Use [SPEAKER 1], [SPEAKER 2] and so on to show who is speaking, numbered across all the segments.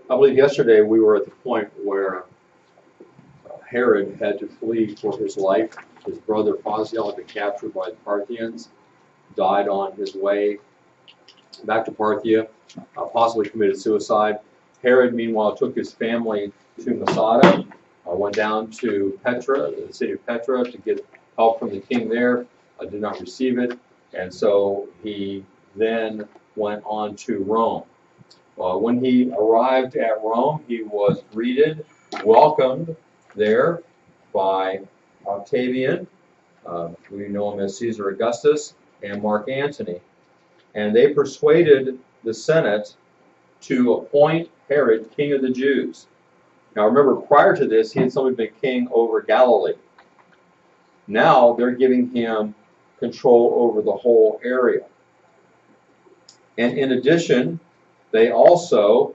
[SPEAKER 1] I believe yesterday we were at the point where Herod had to flee for his life. His brother Phaziel had been captured by the Parthians, died on his way back to Parthia, possibly committed suicide. Herod, meanwhile, took his family to Masada, went down to Petra, the city of Petra, to get help from the king there, did not receive it, and so he then went on to Rome. When he arrived at Rome, he was greeted, welcomed there by Octavian, we know him as Caesar Augustus, and Mark Antony. And they persuaded the Senate to appoint Herod king of the Jews. Now remember, prior to this, he had simply been king over Galilee. Now they're giving him control over the whole area. And in addition, they also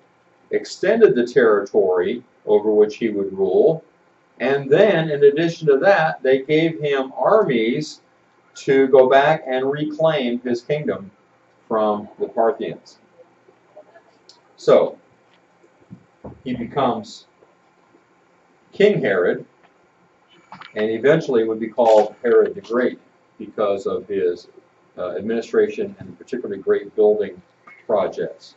[SPEAKER 1] extended the territory over which he would rule. And then, in addition to that, they gave him armies to go back and reclaim his kingdom from the Parthians. So, he becomes King Herod, and eventually would be called Herod the Great because of his administration and particularly great building projects.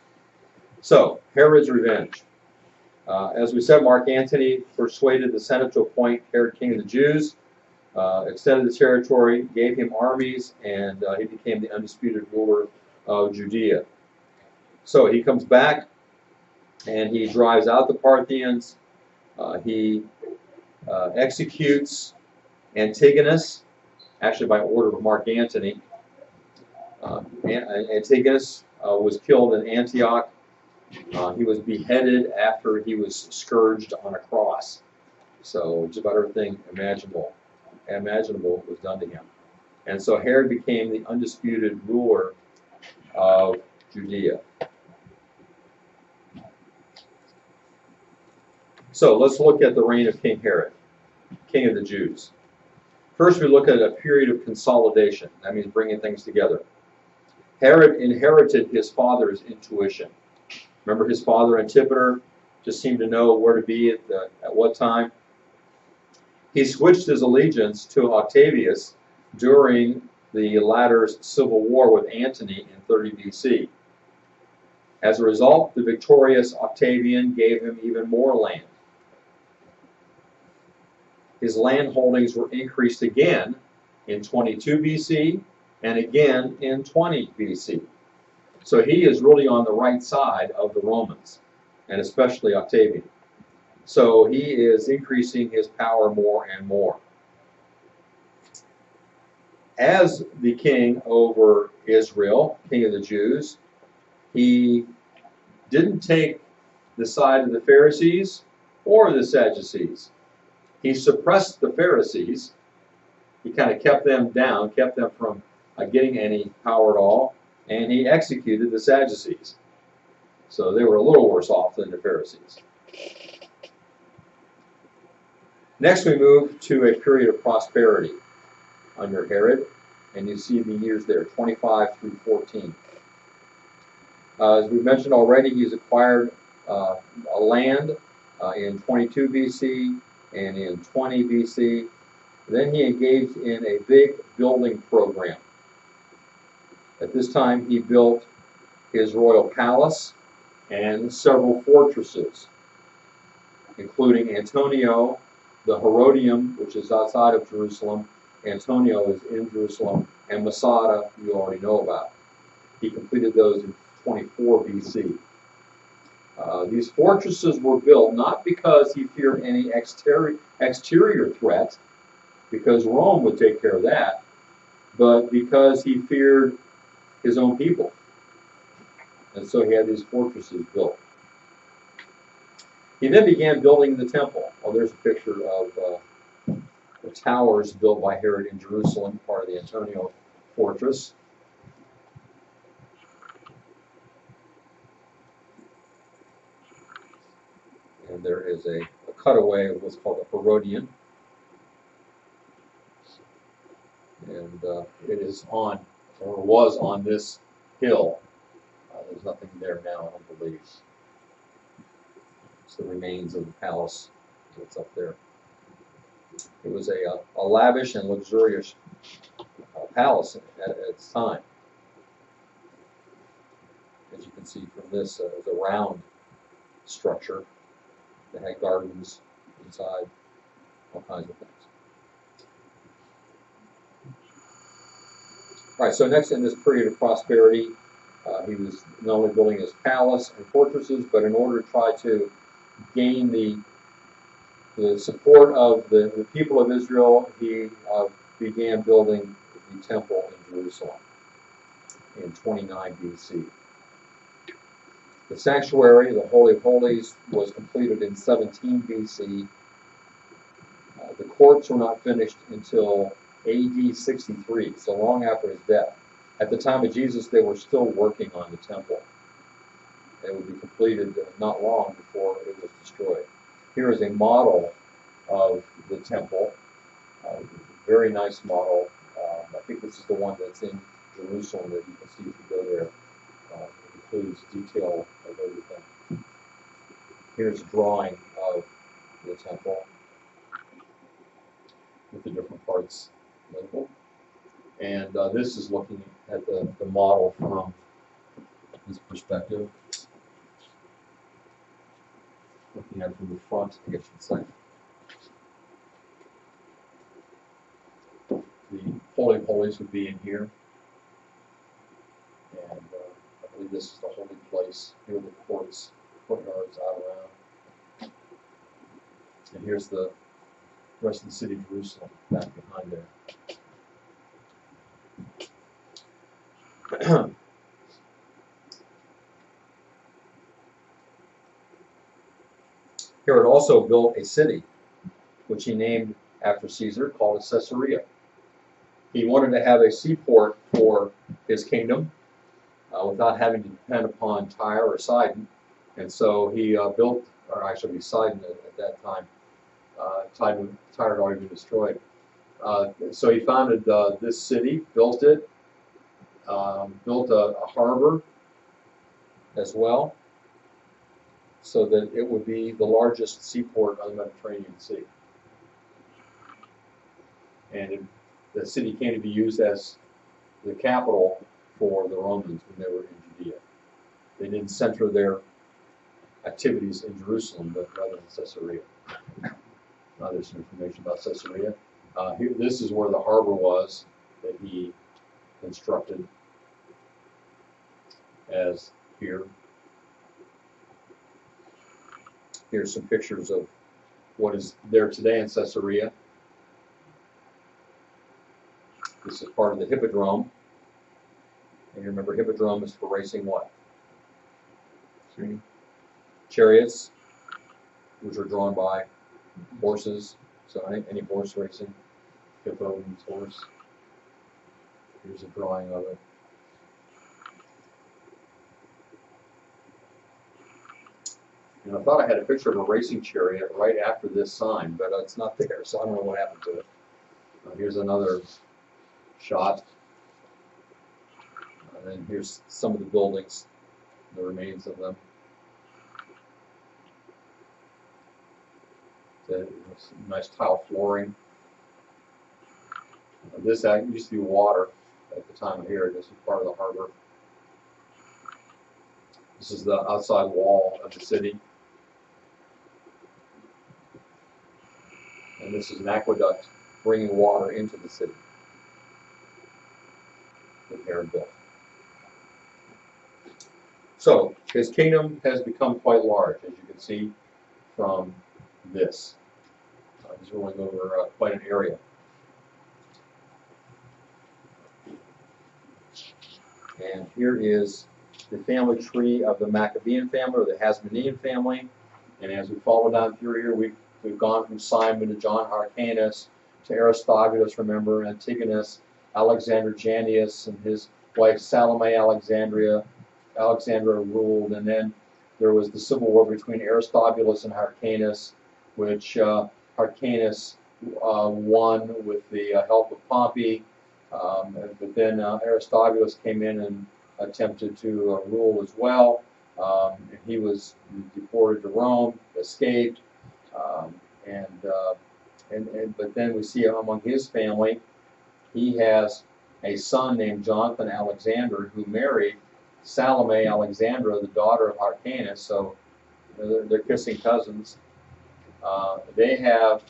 [SPEAKER 1] So, Herod's revenge. As we said, Mark Antony persuaded the Senate to appoint Herod king of the Jews, extended the territory, gave him armies, and he became the undisputed ruler of Judea. So he comes back and he drives out the Parthians. He executes Antigonus, actually by order of Mark Antony. Antigonus was killed in Antioch. He was beheaded after he was scourged on a cross. So just about everything imaginable was done to him. And so Herod became the undisputed ruler of Judea. So let's look at the reign of King Herod, king of the Jews. First, we look at a period of consolidation. That means bringing things together. Herod inherited his father's intuition. Remember, his father Antipater just seemed to know where to be at what time. He switched his allegiance to Octavius during the latter's civil war with Antony in 30 BC. As a result, the victorious Octavian gave him even more land. His land holdings were increased again in 22 BC and again in 20 BC. So he is really on the right side of the Romans, and especially Octavian. So he is increasing his power more and more. As the king over Israel, king of the Jews, he didn't take the side of the Pharisees or the Sadducees. He suppressed the Pharisees. He kind of kept them down, kept them from getting any power at all, and he executed the Sadducees. So they were a little worse off than the Pharisees. Next, we move to a period of prosperity under Herod, and you see the years there, 25 through 14. As we mentioned already, he's acquired a land in 22 BC and in 20 BC. Then he engaged in a big building program. At this time, he built his royal palace and several fortresses, including Antonia, the Herodium, which is outside of Jerusalem. Antonia is in Jerusalem, and Masada, you already know about. He completed those in 24 BC. These fortresses were built not because he feared any exterior threat, because Rome would take care of that, but because he feared his own people. And so he had these fortresses built. He then began building the temple. Well, there's a picture of the towers built by Herod in Jerusalem, part of the Antonia fortress. And there is a cutaway of what's called a Herodian. And it is on, or was on this hill. There's nothing there now, I don't believe. It's the remains of the palace that's up there. It was a lavish and luxurious palace at its time. As you can see from this, it was a round structure that had gardens inside, all kinds of things. All right, so next in this period of prosperity, he was not only building his palace and fortresses, but in order to try to gain the support of the people of Israel, he began building the temple in Jerusalem in 29 BC. The sanctuary, the Holy of Holies, was completed in 17 BC. The courts were not finished until AD 63, so long after his death. At the time of Jesus, they were still working on the temple. It would be completed not long before it was destroyed. Here is a model of the temple, very nice model. I think this is the one that's in Jerusalem that you can see if you go there. It includes detail of everything. Here's a drawing of the temple with the different parts labeled. And this is looking at the model from this perspective. Looking at it from the front, I guess you could say. The Holy of Holies would be in here. And I believe this is the holy place. Here are the courts, courtyards out around. And here's the rest of the city of Jerusalem back behind there. Herod also built a city, which he named after Caesar, called Caesarea. He wanted to have a seaport for his kingdom without having to depend upon Tyre or Sidon. And so he built, or actually Sidon at that time, Tyre had already been destroyed. So he founded this city, built it, built a harbor as well, so that it would be the largest seaport on the Mediterranean Sea. And the city came to be used as the capital for the Romans when they were in Judea. They didn't center their activities in Jerusalem, but rather in Caesarea. Now there's some information about Caesarea. This is where the harbor was that he constructed, as here. Here's some pictures of what is there today in Caesarea. This is part of the Hippodrome. And you remember, Hippodrome is for racing what? Chariots, which are drawn by horses. So any horse racing, hippo means horse. Here's a drawing of it. And I thought I had a picture of a racing chariot right after this sign, but it's not there, so I don't know what happened to it. Here's another shot. And then here's some of the buildings, the remains of them. Nice tile flooring. This used to be water at the time of here. This is part of the harbor. This is the outside wall of the city. And this is an aqueduct bringing water into the city that Herod built. So his kingdom has become quite large, as you can see from this. He's ruling over quite an area. And here is the family tree of the Maccabean family, or the Hasmonean family. And as we follow down through here, we've gone from Simon to John Hyrcanus to Aristobulus, remember, Antigonus, Alexander Jannaeus, and his wife Salome Alexandra ruled. And then there was the civil war between Aristobulus and Hyrcanus, which Hyrcanus won with the help of Pompey. But then Aristobulus came in and attempted to rule as well. And he was deported to Rome. escaped, but then we see among his family, he has a son named Jonathan Alexander who married Salome Alexandra, the daughter of Hyrcanus. So they're kissing cousins. They have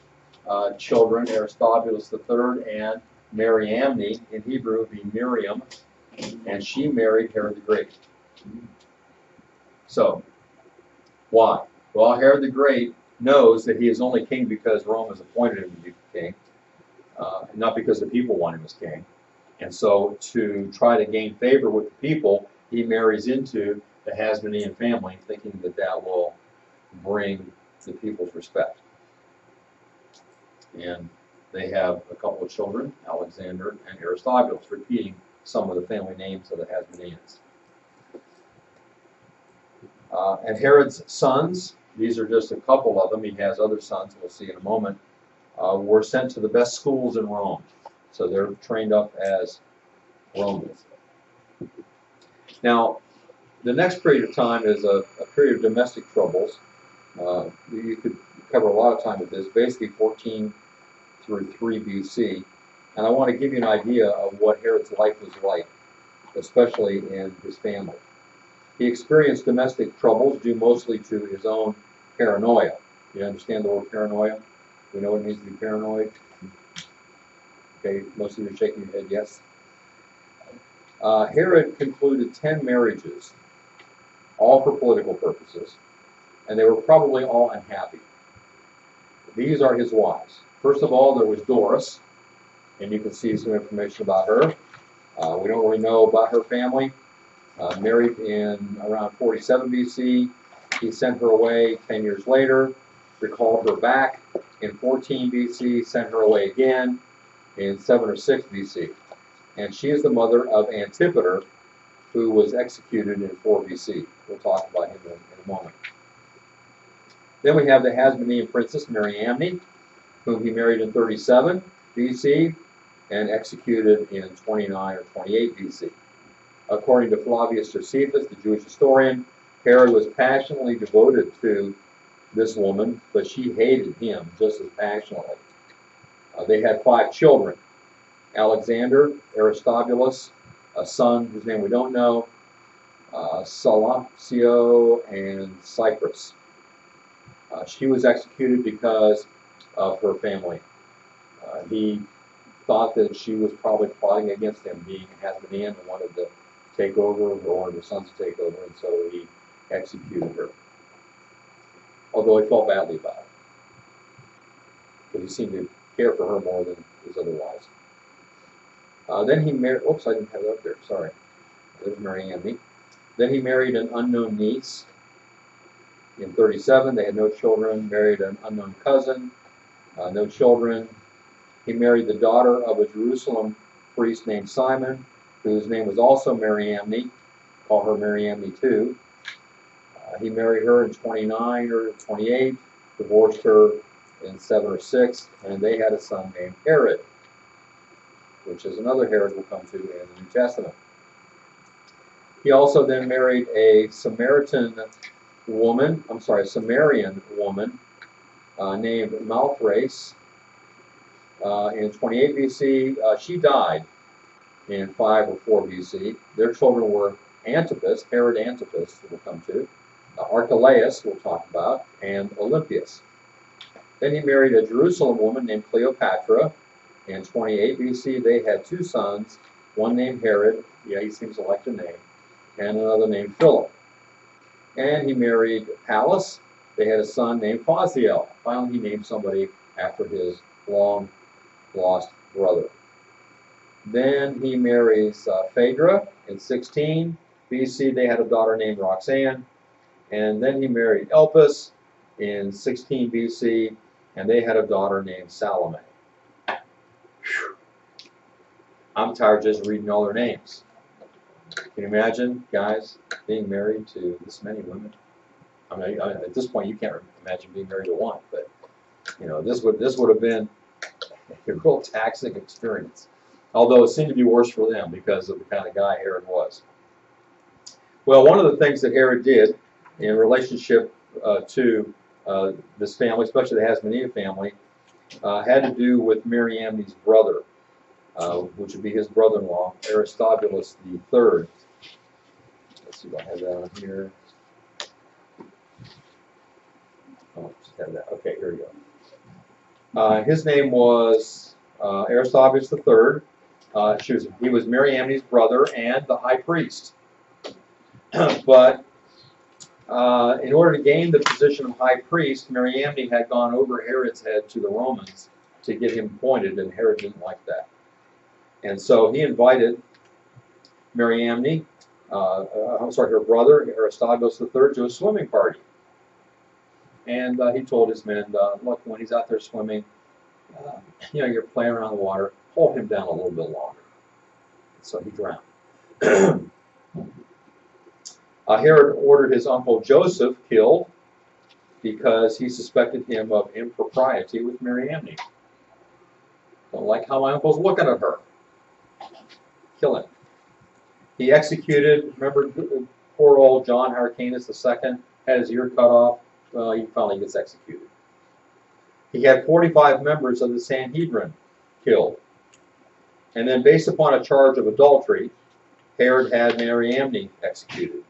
[SPEAKER 1] children, Aristobulus III and Mariamne, in Hebrew would be Miriam, and she married Herod the Great. So, why? Well, Herod the Great knows that he is only king because Rome has appointed him to be king, not because the people want him as king. And so, to try to gain favor with the people, he marries into the Hasmonean family, thinking that that will bring the people's respect. And they have a couple of children, Alexander and Aristobulus, repeating some of the family names of the Hasmoneans. And Herod's sons, these are just a couple of them, he has other sons, we'll see in a moment, were sent to the best schools in Rome. So they're trained up as Romans. Now, the next period of time is a period of domestic troubles. You could cover a lot of time with this, basically 14 through 3 BC. And I want to give you an idea of what Herod's life was like, especially in his family. He experienced domestic troubles due mostly to his own paranoia. You understand the word paranoia? You know what it means to be paranoid? Okay, most of you are shaking your head yes. Herod concluded 10 marriages, all for political purposes, and they were probably all unhappy. These are his wives. First of all, there was Doris, and you can see some information about her. We don't really know about her family. Married in around 47 BC. He sent her away 10 years later, recalled her back in 14 BC, sent her away again in 7 or 6 BC. And she is the mother of Antipater, who was executed in 4 BC. We'll talk about him in a moment. Then we have the Hasmonean princess, Mariamne, whom he married in 37 BC and executed in 29 or 28 BC. According to Flavius Josephus, the Jewish historian, Herod was passionately devoted to this woman, but she hated him just as passionately. They had 5 children: Alexander, Aristobulus, a son whose name we don't know, Salampsio, and Cyprus. She was executed because of her family. He thought that she was probably plotting against him, being a Hasmonean, and wanted to take over, or wanted the sons to take over, and so he executed her. Although he felt badly about it, because he seemed to care for her more than his other wives. Then he married, oops, I didn't have it up there, sorry. There's Mariamne. Then he married an unknown niece. In 37, they had no children. Married an unknown cousin, no children. He married the daughter of a Jerusalem priest named Simon, whose name was also Mariamne. Call her Mariamne too. He married her in 29 or 28, divorced her in 7 or 6, and they had a son named Herod, which is another Herod we'll come to in the New Testament. He also then married a Samaritan woman named Malthrace in 28 BC. She died in 5 or 4 BC. Their children were Antipas, Herod Antipas, we'll come to, Archelaus, we'll talk about, and Olympias. Then he married a Jerusalem woman named Cleopatra. In 28 BC, they had 2 sons, one named Herod, yeah, he seems to like the name, and another named Philip. And he married Pallas. They had a son named Phasael. Finally, he named somebody after his long-lost brother. Then he marries Phaedra in 16 BC. They had a daughter named Roxanne. And then he married Elpis in 16 BC, and they had a daughter named Salome. Whew. I'm tired just reading all their names. Can you imagine, guys, being married to this many women? I mean, at this point, you can't imagine being married to one, but you know, this would have been a real taxing experience. Although it seemed to be worse for them because of the kind of guy Herod was. Well, one of the things that Herod did in relationship to this family, especially the Hasmonean family, had to do with Mariamne's brother, which would be his brother-in-law, Aristobulus III. Let's see if I have that on here. Oh, just have that. Okay, here we go. His name was Aristobulus III. He was Mariamne's brother and the high priest. But in order to gain the position of high priest, Mariamne had gone over Herod's head to the Romans to get him appointed, and Herod didn't like that. And so he invited Mariamne, her brother, Aristobulus III, to a swimming party. And he told his men, look, when he's out there swimming, you're playing around the water, hold him down a little bit longer. So he drowned. Herod ordered his uncle Joseph killed because he suspected him of impropriety with Mariamne. Don't like how my uncle's looking at her. Kill him. He executed, remember poor old John Hyrcanus II had his ear cut off? Well, he finally gets executed. He had 45 members of the Sanhedrin killed. And then based upon a charge of adultery, Herod had Mariamne executed.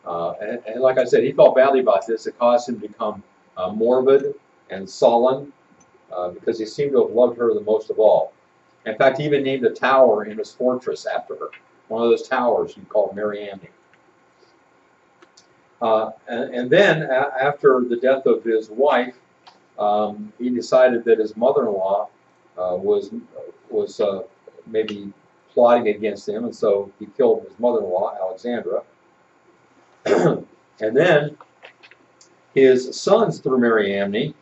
[SPEAKER 1] And like I said, he felt badly about this. It caused him to become morbid and sullen because he seemed to have loved her the most of all. In fact, he even named a tower in his fortress after her. One of those towers he called Mariamne. And then, after the death of his wife, he decided that his mother-in-law was maybe plotting against him, and so he killed his mother-in-law, Alexandra. And then his sons, through Mariamne,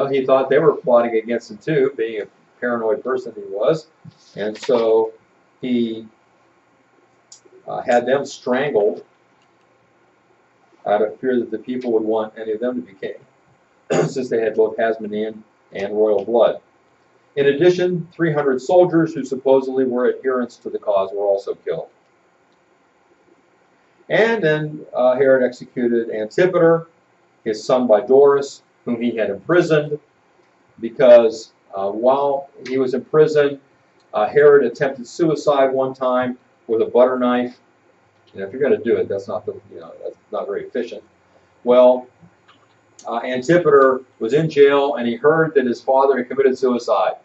[SPEAKER 1] he thought they were plotting against him too, being a paranoid person he was, and so he had them strangled out of fear that the people would want any of them to be king, since they had both Hasmonean and royal blood. In addition, 300 soldiers who supposedly were adherents to the cause were also killed. And then Herod executed Antipater, his son by Doris, whom he had imprisoned, because while he was in prison, Herod attempted suicide one time with a butter knife. If you're going to do it, that's not that's not very efficient. Well, Antipater was in jail, and he heard that his father had committed suicide,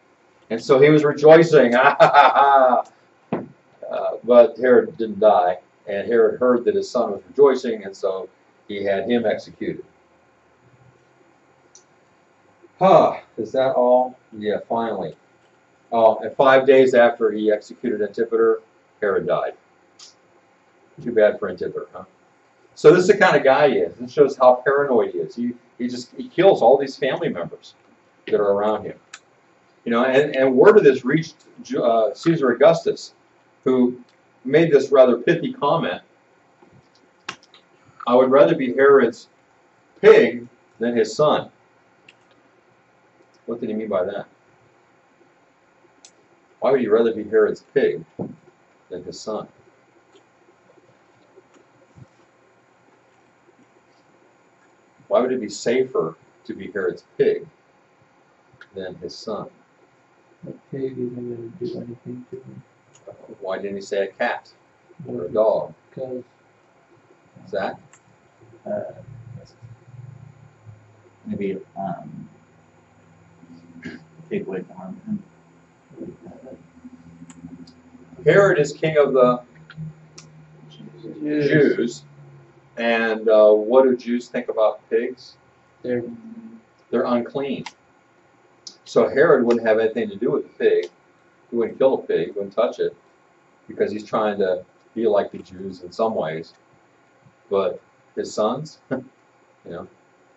[SPEAKER 1] and so he was rejoicing. But Herod didn't die. And Herod heard that his son was rejoicing, and so he had him executed. Is that all? Yeah, finally. And 5 days after he executed Antipater, Herod died. Too bad for Antipater, huh? So this is the kind of guy he is. This shows how paranoid he is. He kills all these family members that are around him. And word of this reached Caesar Augustus, who made this rather pithy comment: I would rather be Herod's pig than his son. What did he mean by that? Why would he rather be Herod's pig than his son? Why would it be safer to be Herod's pig than his son?
[SPEAKER 2] A pig isn't going to do anything to him.
[SPEAKER 1] Why didn't he say a cat or a dog?
[SPEAKER 2] Because
[SPEAKER 1] Zach?
[SPEAKER 3] Maybe pig would harm him.
[SPEAKER 1] Herod is king of the Jews. And what do Jews think about pigs?
[SPEAKER 2] They're
[SPEAKER 1] unclean. So Herod wouldn't have anything to do with the pig. He wouldn't kill a pig, wouldn't touch it, because he's trying to be like the Jews in some ways. But his sons,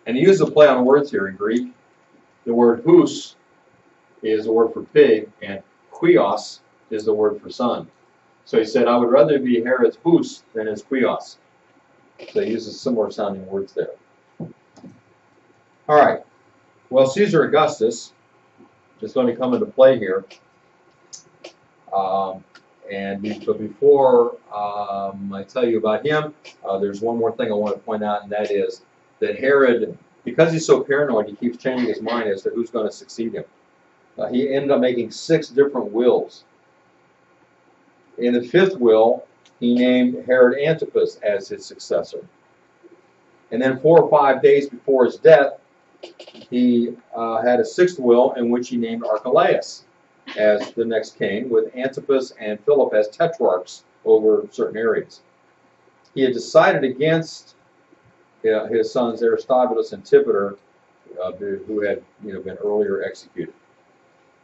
[SPEAKER 1] And he uses a play on words here in Greek. The word hous is the word for pig, and huios is the word for son. So he said, I would rather be Herod's hous than his huios. So he uses similar sounding words there. All right. Well, Caesar Augustus is going to come into play here. But before I tell you about him, there's one more thing I want to point out, and that is that Herod, because he's so paranoid, he keeps changing his mind as to who's going to succeed him. He ended up making 6 different wills. In the 5th will, he named Herod Antipas as his successor. And then 4 or 5 days before his death, he had a 6th will in which he named Archelaus as the next king, with Antipas and Philip as tetrarchs over certain areas. He had decided against his sons Aristobulus and Antipater, who had been earlier executed.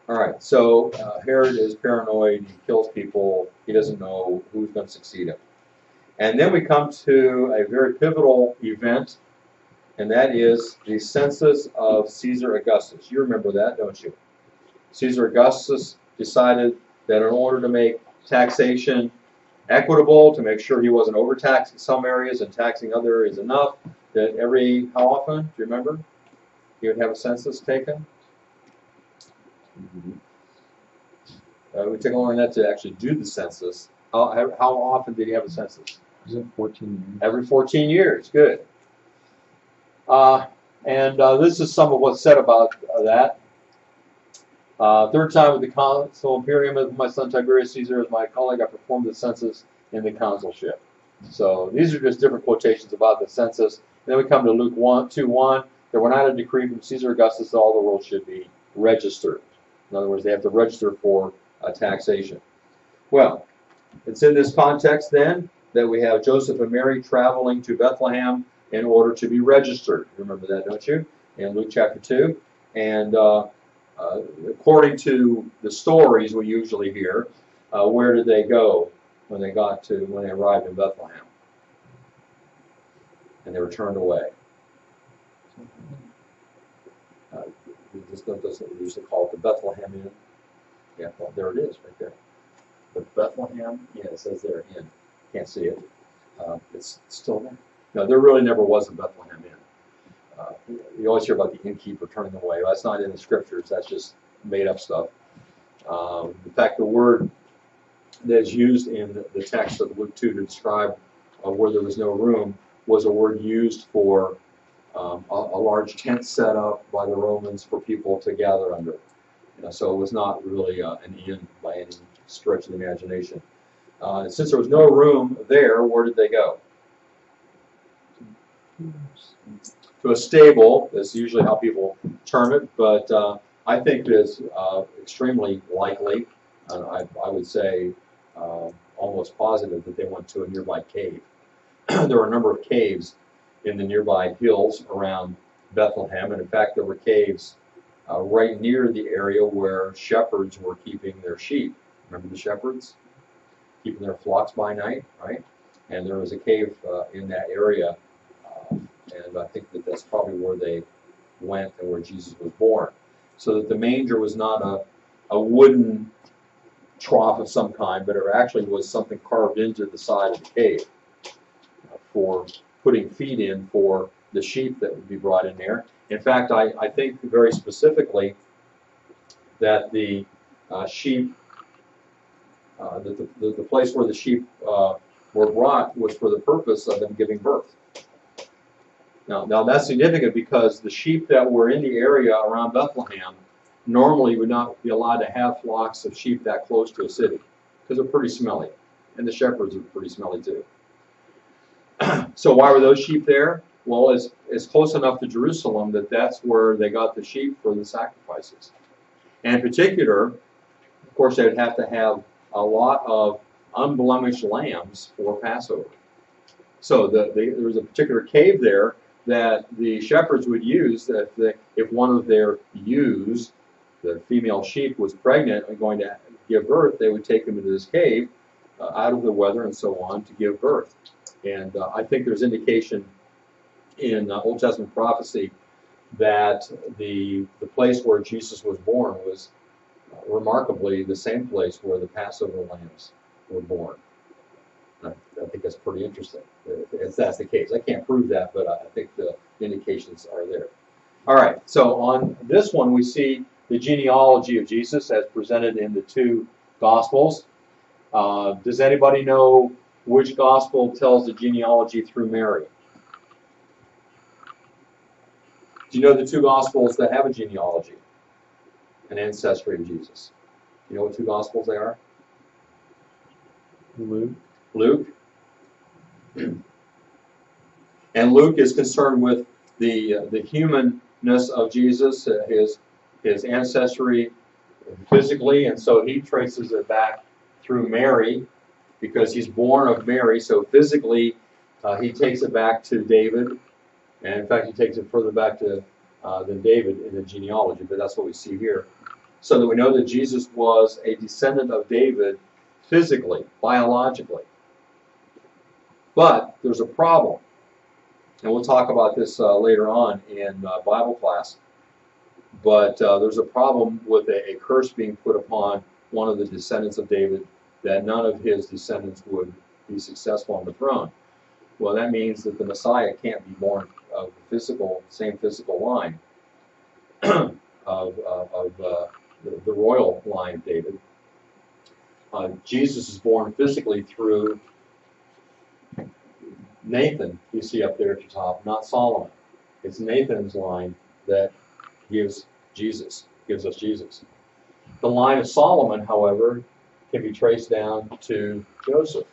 [SPEAKER 1] All right, so Herod is paranoid. He kills people. He doesn't know who's going to succeed him. And then we come to a very pivotal event, and that is the census of Caesar Augustus. You remember that, don't you? Caesar Augustus decided that in order to make taxation equitable, to make sure he wasn't overtaxing some areas and taxing other areas enough, that how often, do you remember, he would have a census taken? It would take longer than that to actually do the census. How often did he have a census?
[SPEAKER 2] Is it 14 years?
[SPEAKER 1] Every 14 years. Good. This is some of what's said about that. 3rd time with the consul imperium of my son Tiberius Caesar as my colleague, I performed the census in the consulship. So these are just different quotations about the census. And then we come to Luke 2:1. There went out a decree from Caesar Augustus that all the world should be registered. In other words, they have to register for taxation. Well, it's in this context then that we have Joseph and Mary traveling to Bethlehem in order to be registered. Remember that, don't you? In Luke chapter 2. And according to the stories we usually hear, where did they go when they arrived in Bethlehem? And they were turned away. This doesn't usually call it the Bethlehem Inn. Yeah, well, there it is, right there. The Bethlehem, yeah, it says there, Inn. Can't see it. It's still there. No, there really never was a Bethlehem Inn. You always hear about the innkeeper turning away. Well, that's not in the scriptures. That's just made up stuff. In fact, the word that is used in the text of Luke 2 to describe where there was no room was a word used for a large tent set up by the Romans for people to gather under. So it was not really an inn by any stretch of the imagination. Since there was no room there, where did they go? To a stable. That's usually how people term it, but I think it is extremely likely, I would say almost positive, that they went to a nearby cave. There were a number of caves in the nearby hills around Bethlehem, and in fact there were caves right near the area where shepherds were keeping their sheep. Remember the shepherds? Keeping their flocks by night, right? And there was a cave in that area, and I think that that's probably where they went and where Jesus was born. So that the manger was not a wooden trough of some kind, but it actually was something carved into the side of the cave for putting feed in for the sheep that would be brought in there. In fact, I think very specifically that the sheep, the place where the sheep were brought was for the purpose of them giving birth. Now that's significant because the sheep that were in the area around Bethlehem normally would not be allowed to have flocks of sheep that close to a city because they're pretty smelly, and the shepherds are pretty smelly too. So why were those sheep there? Well, it's close enough to Jerusalem that that's where they got the sheep for the sacrifices. And in particular, of course, they would have to have a lot of unblemished lambs for Passover. So there was a particular cave there that the shepherds would use if one of their ewes, the female sheep, was pregnant and going to give birth, they would take them into this cave out of the weather and so on to give birth. And I think there's indication in Old Testament prophecy that the place where Jesus was born was remarkably the same place where the Passover lambs were born. I think that's pretty interesting if that's the case. I can't prove that, but I think the indications are there. All right, so on this one we see the genealogy of Jesus as presented in the 2 Gospels. Does anybody know which Gospel tells the genealogy through Mary? Do you know the two Gospels that have a genealogy, an ancestry of Jesus? Do you know what two Gospels they are?
[SPEAKER 2] Luke.
[SPEAKER 1] Luke. And Luke is concerned with the humanness of Jesus, his ancestry physically, and so he traces it back through Mary, because he's born of Mary. So physically, he takes it back to David, and in fact, he takes it further back to than David in the genealogy. But that's what we see here, so that we know that Jesus was a descendant of David physically, biologically. But there's a problem, and we'll talk about this later on in Bible class. But there's a problem with a curse being put upon one of the descendants of David, that none of his descendants would be successful on the throne. Well, that means that the Messiah can't be born of the same physical line of the royal line of David. Jesus is born physically through Nathan, you see up there at the top, not Solomon. It's Nathan's line that gives us Jesus. The line of Solomon, however, can be traced down to Joseph.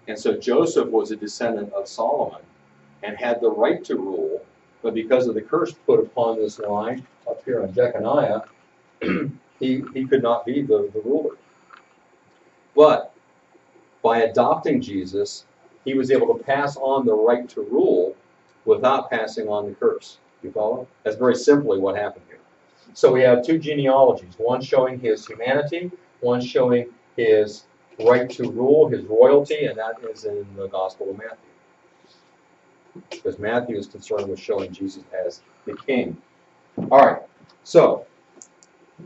[SPEAKER 1] And so Joseph was a descendant of Solomon and had the right to rule, but because of the curse put upon this line up here on Jeconiah, he could not be the ruler. But by adopting Jesus, he was able to pass on the right to rule without passing on the curse. You follow? That's very simply what happened here. So we have two genealogies, one showing his humanity, one showing his right to rule, his royalty, and that is in the Gospel of Matthew. Because Matthew is concerned with showing Jesus as the king. All right, so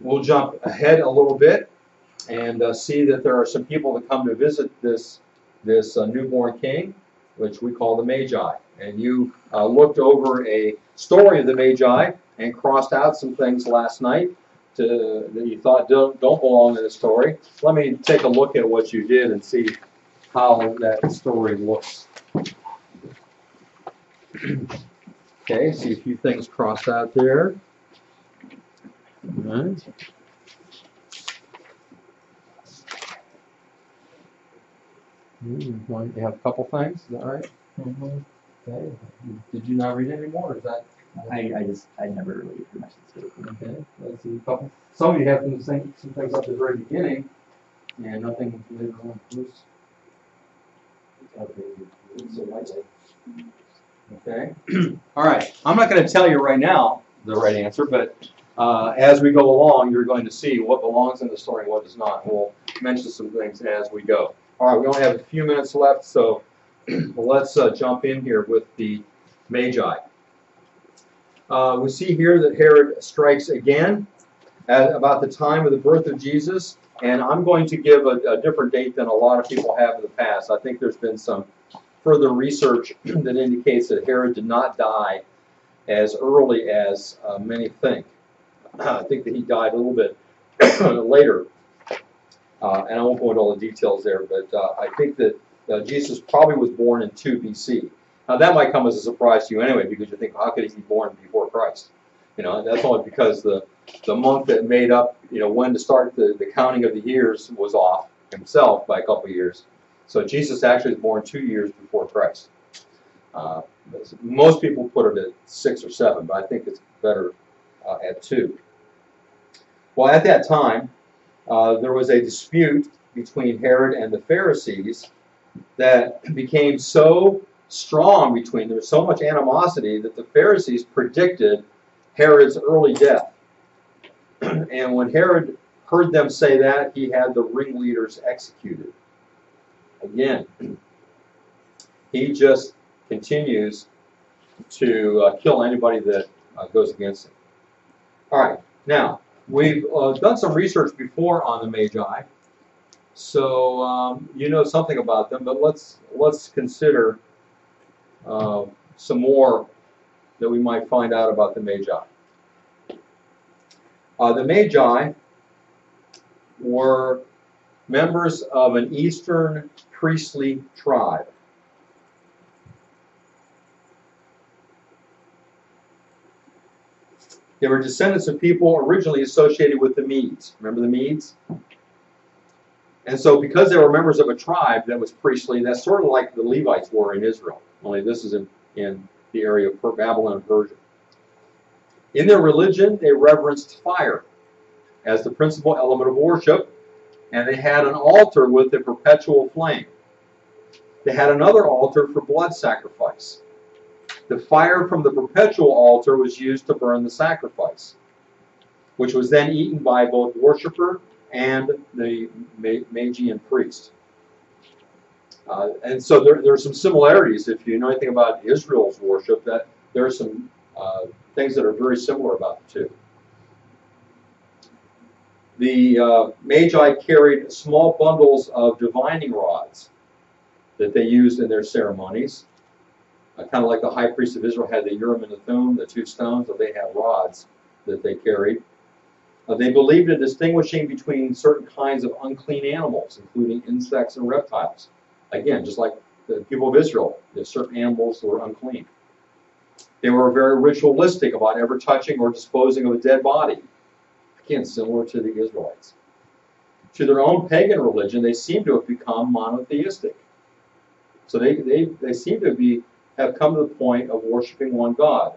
[SPEAKER 1] we'll jump ahead a little bit and see that there are some people that come to visit this newborn king, which we call the Magi. And you looked over a story of the Magi and crossed out some things last night that you thought don't belong in the story. Let me take a look at what you did and see how that story looks. Okay, see a few things crossed out there. All right. You have a couple things, is that right?
[SPEAKER 2] Mm-hmm.
[SPEAKER 1] Okay. Did you not read any more? Is that?
[SPEAKER 3] I never really pretty much understood it.
[SPEAKER 1] Okay. Let's see a couple. Some of you have some things up at the very beginning, and nothing later on. Okay. All right. I'm not going to tell you right now the right answer, but as we go along, you're going to see what belongs in the story and what does not. We'll mention some things as we go. All right. We only have a few minutes left, so let's jump in here with the Magi. We see here that Herod strikes again at about the time of the birth of Jesus, and I'm going to give a different date than a lot of people have in the past. I think there's been some further research that indicates that Herod did not die as early as many think. I think that he died a little bit later, and I won't go into all the details there, but I think that Jesus probably was born in 2 BC. Now that might come as a surprise to you anyway, because you think, how could he be born before Christ? You know, that's only because the monk that made up, when to start the counting of the years was off himself by a couple of years. So Jesus actually was born 2 years before Christ. Most people put it at 6 or 7, but I think it's better at 2. Well, at that time, there was a dispute between Herod and the Pharisees that became so strong between them. There was so much animosity that the Pharisees predicted Herod's early death. And when Herod heard them say that, he had the ringleaders executed. Again, he just continues to kill anybody that goes against him. All right, now, we've done some research before on the Magi, so you know something about them, but let's consider some more that we might find out about the Magi. The Magi were members of an Eastern priestly tribe. They were descendants of people originally associated with the Medes. Remember the Medes? And so because they were members of a tribe that was priestly, that's sort of like the Levites were in Israel, only this is in the area of Babylon and Persia. In their religion, they reverenced fire as the principal element of worship, and they had an altar with a perpetual flame. They had another altar for blood sacrifice. The fire from the perpetual altar was used to burn the sacrifice, which was then eaten by both worshiper and the Magian priest. And so there are some similarities. If you know anything about Israel's worship, that there are some things that are very similar about the two. The Magi carried small bundles of divining rods that they used in their ceremonies. Kind of like the high priest of Israel had the Urim and the Thummim, the two stones, so they had rods that they carried. They believed in distinguishing between certain kinds of unclean animals, including insects and reptiles. Again, just like the people of Israel, there's certain animals that were unclean. They were very ritualistic about ever touching or disposing of a dead body. Again, similar to the Israelites. To their own pagan religion, they seem to have become monotheistic. So they seem to have come to the point of worshiping one God.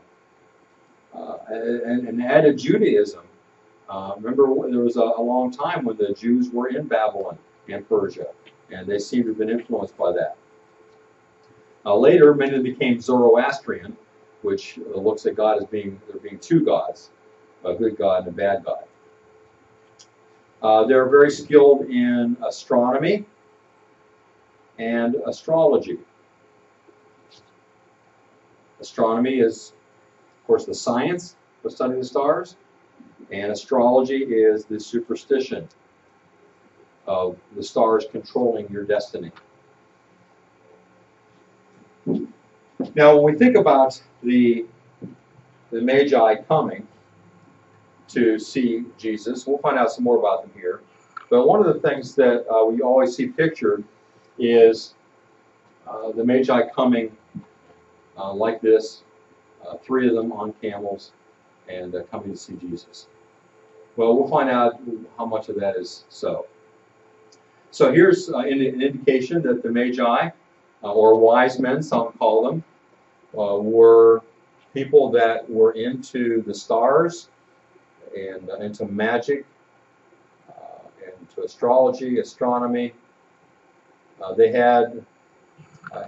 [SPEAKER 1] And added Judaism. Remember, there was a long time when the Jews were in Babylon and Persia, and they seem to have been influenced by that. Later, many of them became Zoroastrian, which looks at God as there being two gods, a good God and a bad God. They're very skilled in astronomy and astrology. Astronomy is, of course, the science of studying the stars, and astrology is the superstition of the stars controlling your destiny. Now, when we think about the Magi coming to see Jesus, we'll find out some more about them here. But one of the things that we always see pictured is the Magi coming like this, three of them on camels, and coming to see Jesus. Well, we'll find out how much of that is so. So here's an indication that the Magi, or wise men, some call them, were people that were into the stars and into magic, and to astrology, astronomy. They had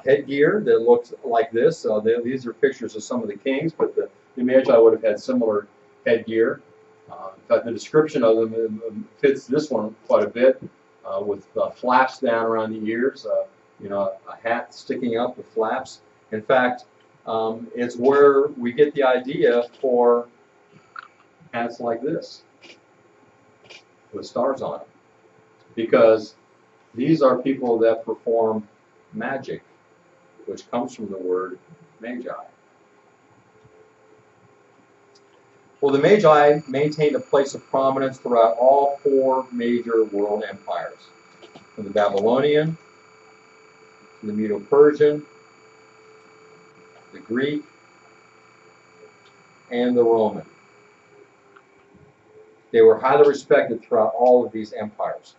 [SPEAKER 1] headgear that looked like this. These are pictures of some of the kings, but the Magi would have had similar headgear. In fact, the description of them fits this one quite a bit, with flaps down around the ears, a hat sticking up with flaps. In fact, it's where we get the idea for hats like this with stars on them, because these are people that perform magic, which comes from the word Magi. Well, the Magi maintained a place of prominence throughout all four major world empires, from the Babylonian, the Medo-Persian, the Greek, and the Roman. They were highly respected throughout all of these empires,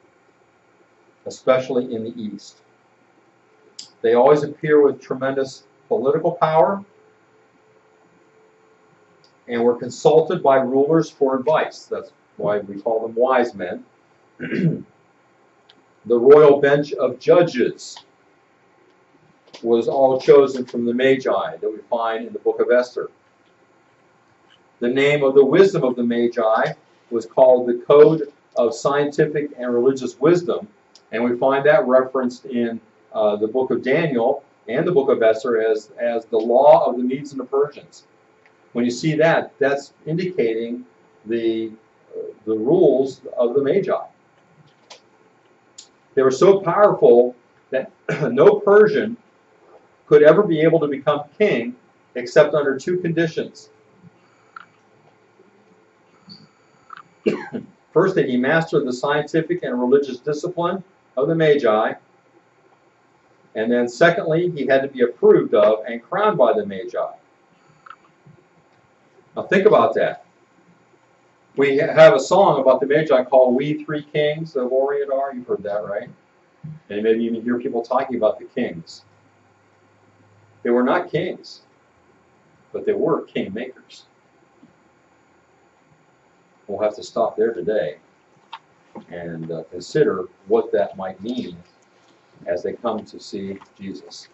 [SPEAKER 1] especially in the East. They always appear with tremendous political power and were consulted by rulers for advice. That's why we call them wise men. The royal bench of judges was all chosen from the Magi that we find in the book of Esther. The name of the wisdom of the Magi was called the Code of Scientific and Religious Wisdom, and we find that referenced in the book of Daniel and the book of Esther as the law of the Medes and the Persians. When you see that, that's indicating the rules of the Magi. They were so powerful that no Persian could ever be able to become king except under two conditions. First, that he mastered the scientific and religious discipline of the Magi. And then secondly, he had to be approved of and crowned by the Magi. Now think about that. We have a song about the Magi called We Three Kings of Orient Are. You've heard that, right? And maybe even hear people talking about the kings. They were not kings, but they were kingmakers. We'll have to stop there today and consider what that might mean as they come to see Jesus.